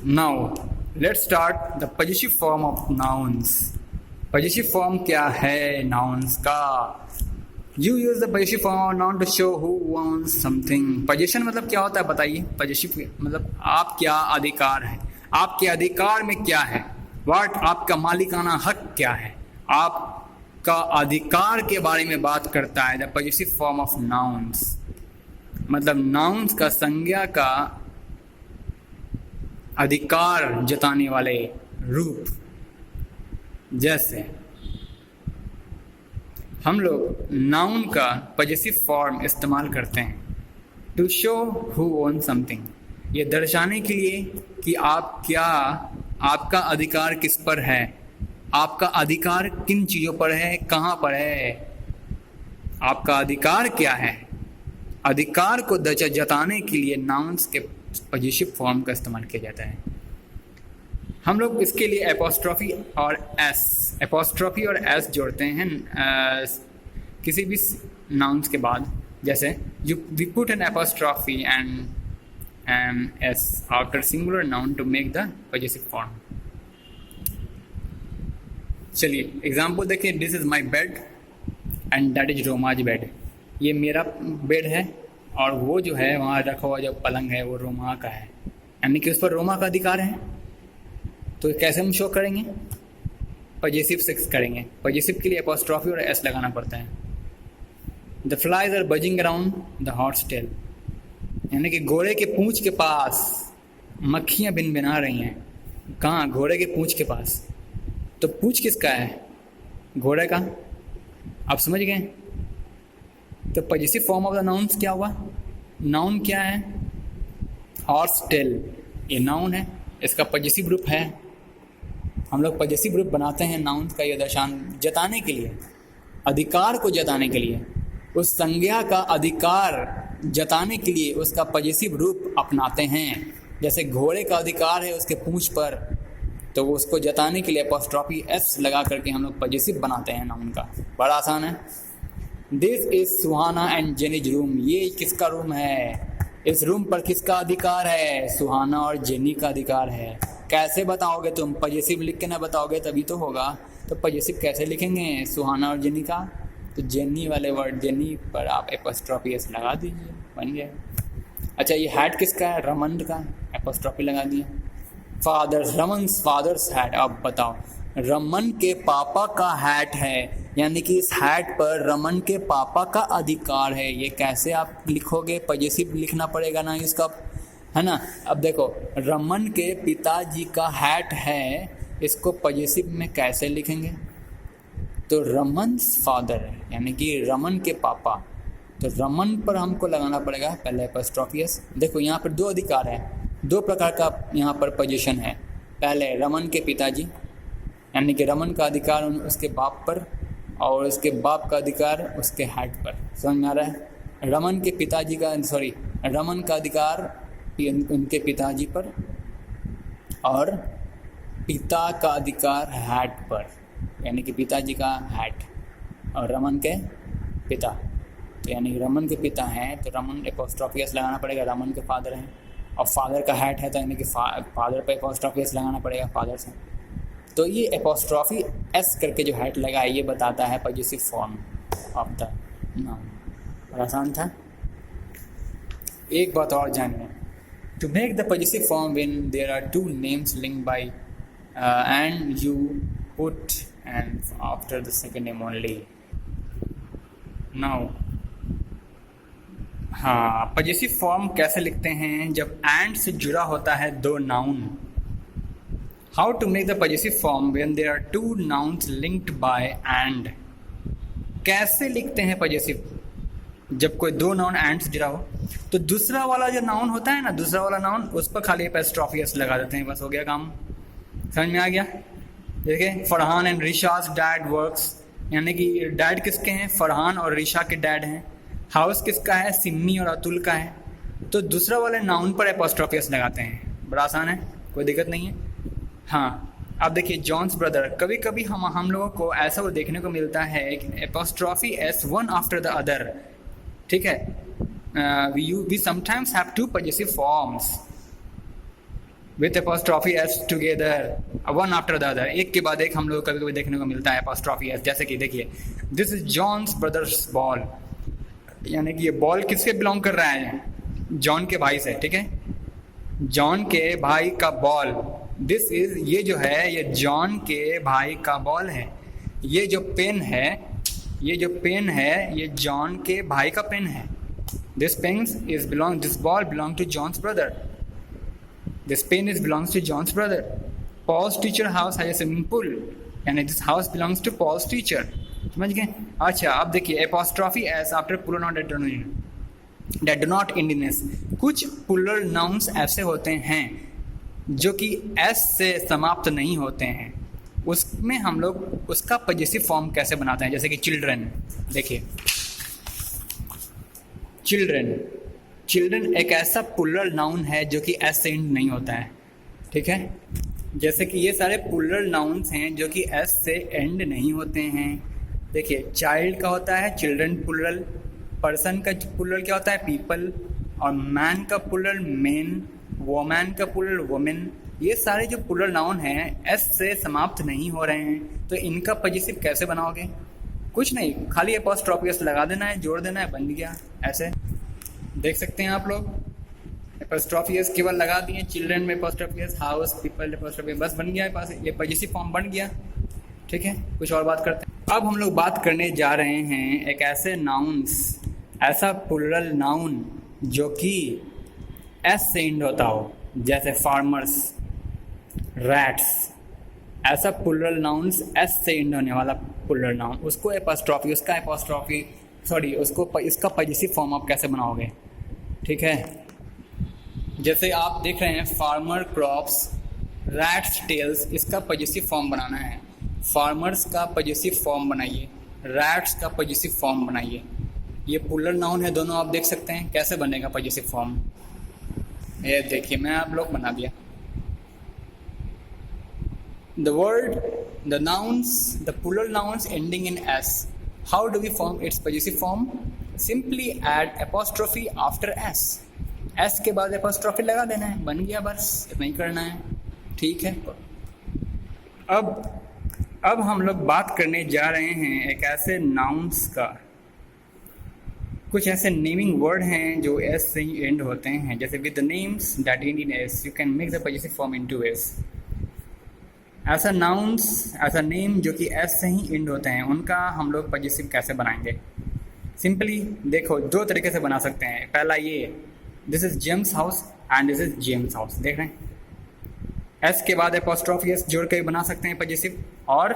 Now, let's start the possessive form of nouns. Possessive form क्या है nouns का? You use the possessive form of noun to show who owns something. Possession मतलब क्या होता है बताइए? Possessive मतलब आप क्या अधिकार है, आपके अधिकार में क्या है, What आपका मालिकाना हक क्या है, आपका अधिकार के बारे में बात करता है. The possessive form of nouns मतलब nouns का संज्ञा का अधिकार जताने वाले रूप. जैसे हम लोग नाउन का पॉजेसिव फॉर्म इस्तेमाल करते हैं to show who own something, ये दर्शाने के लिए कि आप क्या, आपका अधिकार किस पर है, आपका अधिकार किन चीज़ों पर है, कहाँ पर है, आपका अधिकार क्या है. अधिकार को जताने के लिए नाउन्स के पॉजेसिव फॉर्म का इस्तेमाल किया जाता है. हम लोग इसके लिए एपोस्ट्रॉफी और एस जोड़ते हैं किसी भी नाउन्स के बाद. जैसे we put an apostrophe and S after singular noun to make the possessive form. चलिए एग्जाम्पल देखिए. This is my bed and that is Roma's bed. ये मेरा बेड है और वो जो है वहाँ रखा हुआ जो पलंग है वो रोमा का है, यानी कि उस पर रोमा का अधिकार है. तो कैसे हम शो करेंगे? पॉजेसिव सिक्स करेंगे. पॉजेसिव के लिए एपोस्ट्रॉफी और एस लगाना पड़ता है. The flies are buzzing around the horse tail, यानी कि घोड़े के पूंछ के पास मक्खियाँ भिनभिना रही हैं. कहाँ? घोड़े के पूंछ के पास. तो पूंछ किसका है? घोड़े का. आप समझ गए? तो possessive form of the nouns क्या हुआ? नाउन क्या है? हॉर्स टेल, ये नाउन है, इसका पॉजेसिव रूप है. हम लोग पॉजेसिव रूप बनाते हैं नाउन का ये जताने के लिए, अधिकार को जताने के लिए, उस संज्ञा का अधिकार जताने के लिए उसका पॉजेसिव रूप अपनाते हैं. जैसे घोड़े का अधिकार है उसके पूंछ पर, तो वो उसको जताने के लिए एपोस्ट्रॉफी एस लगा करके हम लोग पॉजेसिव बनाते हैं नाउन का. बड़ा आसान है. This is Suhana and Jenny's room, ये किसका रूम है? इस रूम पर किसका अधिकार है? सुहाना और जेनी का अधिकार है. कैसे बताओगे तुम? पॉजेसिव लिख के ना बताओगे तभी तो होगा. तो पॉजेसिव कैसे लिखेंगे सुहाना और जेनी का? तो जेनी वाले वर्ड जेनी पर आप एपोस्ट्रॉफी एस लगा दीजिए, बन गया. अच्छा, ये हैट किसका है? रमन का. एपोस्ट्रॉफी लगा दिए. Father's, Raman's father's hat. अब बताओ, रमन के पापा का हैट है, यानी कि इस हैट पर रमन के पापा का अधिकार है. ये कैसे आप लिखोगे? पॉजेसिव लिखना पड़ेगा ना इसका, है ना. अब देखो, रमन के पिताजी का हैट है, इसको पॉजेसिव में कैसे लिखेंगे? तो रमन्स फादर है, यानी कि रमन के पापा. तो रमन पर हमको लगाना पड़ेगा पहले एपोस्ट्रॉफी एस. देखो यहाँ पर दो अधिकार है, दो प्रकार का यहाँ पर पोजीशन है. पहले रमन के पिताजी, यानी कि रमन का अधिकार उसके बाप पर, और उसके बाप का अधिकार उसके हैट पर. समझ में आ रहा है? रमन के पिताजी का रमन का अधिकार उनके पिताजी पर, और पिता का अधिकार हैट पर, यानी कि पिताजी का हैट और रमन के पिता. तो यानी रमन के पिता हैं तो रमन एपोस्ट्रॉफी एस लगाना पड़ेगा, रमन के फादर हैं. और फादर का हैट है तो यानी कि फादर पर एपोस्ट्रॉफी एस लगाना पड़ेगा, फादर से. तो ये एपोस्ट्रॉफी एस करके जो हैट लगा है ये बताता है possessive form of the noun. और आसान था. एक बात और जानिए. To make the possessive form when there are two names linked by and you put and after the second name only. Now हाँ, पॉजेसिव फॉर्म कैसे लिखते हैं? जब एंड से जुड़ा होता है दो noun. How to make the possessive form when there are two nouns linked by and? कैसे लिखते हैं possessive? जब कोई दो नाउन एंड से जुड़ा हो तो दूसरा वाला जो नाउन होता है ना, दूसरा वाला नाउन, उस पर खाली एपोस्ट्रॉफी एस लगा देते हैं, बस हो गया काम. समझ में आ गया? देखिए, फरहान एंड रिशाज डैड वर्क्स, यानी कि डैड किसके हैं? फरहान और रिशा के डैड हैं. हाउस किसका है? सिमी और अतुल का है. तो दूसरा वाले नाउन पर एपोस्ट्रॉफी एस लगाते हैं. बड़ा आसान है, कोई दिक्कत नहीं है. हाँ, अब देखिए जॉन्स ब्रदर. कभी कभी हम लोगों को ऐसा वो देखने को मिलता है कि apostrophe S one after the other. ठीक है, we sometimes have two possessive forms. With apostrophe S together, one after the other, एक के बाद एक हम लोग कभी कभी देखने को मिलता है एपोस्ट्रॉफी एस। जैसे कि देखिए, this is John's brothers ball, यानी कि ये बॉल किससे बिलोंग कर रहा है? जॉन के भाई से, ठीक है, जॉन के भाई का बॉल। दिस इज, ये जो है ये जॉन के भाई का बॉल है। ये जो पेन है, ये जो पेन है ये जॉन के भाई का पेन है। This pen is belong, this ball belong to John's brother, this pen is belongs to John's brother. Paul's teacher house has a swimming pool, यानी this house belongs to Paul's teacher. समझ गए? अच्छा, अब देखिए apostrophe S after plural noun that do not end in s। कुछ plural nouns ऐसे होते हैं जो कि s से समाप्त नहीं होते हैं, उसमें हम लोग उसका पॉजिटिव फॉर्म कैसे बनाते हैं? जैसे कि चिल्ड्रन, देखिए चिल्ड्रन, चिल्ड्रन एक ऐसा प्लूरल नाउन है जो कि s से एंड नहीं होता है, ठीक है। जैसे कि ये सारे प्लूरल नाउन्स हैं जो कि s से एंड नहीं होते हैं। देखिए, चाइल्ड का होता है चिल्ड्रन प्लूरल, पर्सन का प्लूरल क्या होता है? पीपल, और मैन का प्लूरल मेन, वोमैन का प्लूरल वोमेन। ये सारे जो प्लूरल नाउन हैं एस से समाप्त नहीं हो रहे हैं, तो इनका पॉजिटिव कैसे बनाओगे? कुछ नहीं, खाली एपोस्ट्रॉफी एस लगा देना है, जोड़ देना है, बन गया। ऐसे देख सकते हैं आप लोग, एपोस्ट्रॉफी एस केवल लगा दिए, चिल्ड्रन में apostrophe S, house, people apostrophe, बस बन गया पास, ये पॉजिटिव फॉर्म बन गया, ठीक है। कुछ और बात करते हैं। अब हम लोग बात करने जा रहे हैं एक ऐसे नाउन्स, ऐसा प्लूरल नाउन जो कि एस से एंड होता हो, जैसे फार्मर्स, रैट्स, ऐसा प्लूरल नाउन्स एस से एंड होने वाला प्लूरल नाउन, उसको एपोस्ट्रॉफी, उसका एपोस्ट्रॉफी सॉरी उसको इसका पॉजिटिव फॉर्म आप कैसे बनाओगे? ठीक है, जैसे आप देख रहे हैं फार्मर क्रॉप्स, रैट्स टेल्स, इसका पॉजिटिव फॉर्म बनाना है। फार्मर्स का पॉजिटिव फॉर्म बनाइए, रैट्स का पॉजिटिव फॉर्म बनाइए। ये प्लूरल नाउन है दोनों, आप देख सकते हैं कैसे बनेगा पॉजिटिव फॉर्म। ये देखिए, मैं आप लोग बना दिया। The word, the nouns, the plural nouns ending in s, how do we form its possessive form? Simply add apostrophe after s, s के बाद apostrophe लगा देना है, बन गया, बस इतना ही करना है, ठीक है। अब हम लोग बात करने जा रहे हैं एक ऐसे नाउन्स का, कुछ ऐसे नेमिंग वर्ड हैं जो एस से ही एंड होते हैं, जैसे with the names that and in S U can make the positive form into S. ऐसा नाउन्स, ऐसा नेम जो कि एस से ही एंड होते हैं, उनका हम लोग पॉजिटिव कैसे बनाएंगे? सिंपली देखो, दो तरीके से बना सकते हैं। पहला ये, this is James house and this is James house, देख रहे हैं, एस के बाद एपोस्ट्रॉफी एस जोड़ के बना सकते हैं पॉजिटिव, और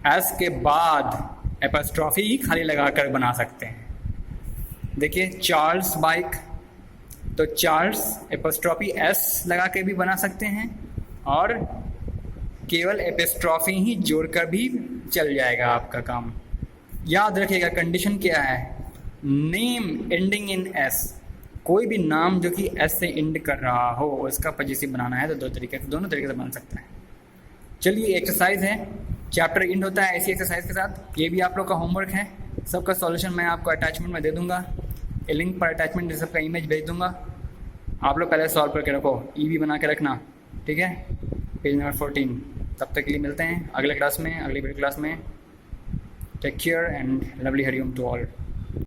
एस के बाद एपोस्ट्रॉफी ही खाली लगाकर बना सकते हैं। देखिए, चार्ल्स बाइक, तो चार्ल्स एपोस्ट्रॉफी एस लगा के भी बना सकते हैं, और केवल एपोस्ट्रॉफी ही जोड़कर भी चल जाएगा आपका काम। याद रखिएगा, कंडीशन क्या है? नेम एंडिंग इन एस, कोई भी नाम जो कि एस से एंड कर रहा हो उसका पॉजिटिव बनाना है, तो दोनों तरीके से बन सकता है। चलिए, एक्सरसाइज है, चैप्टर एंड होता है ऐसी एक्सरसाइज के साथ। ये भी आप लोग का होमवर्क है, सबका सॉल्यूशन मैं आपको अटैचमेंट में दे दूंगा, लिंक पर अटैचमेंट सबका इमेज भेज दूंगा, आप लोग पहले सॉल्व करके रखो, भी बना के रखना, ठीक है। Page number 14। तब तक के लिए मिलते हैं अगले क्लास में, अगली वीडियो क्लास में। Take care and lovely Hariom to all.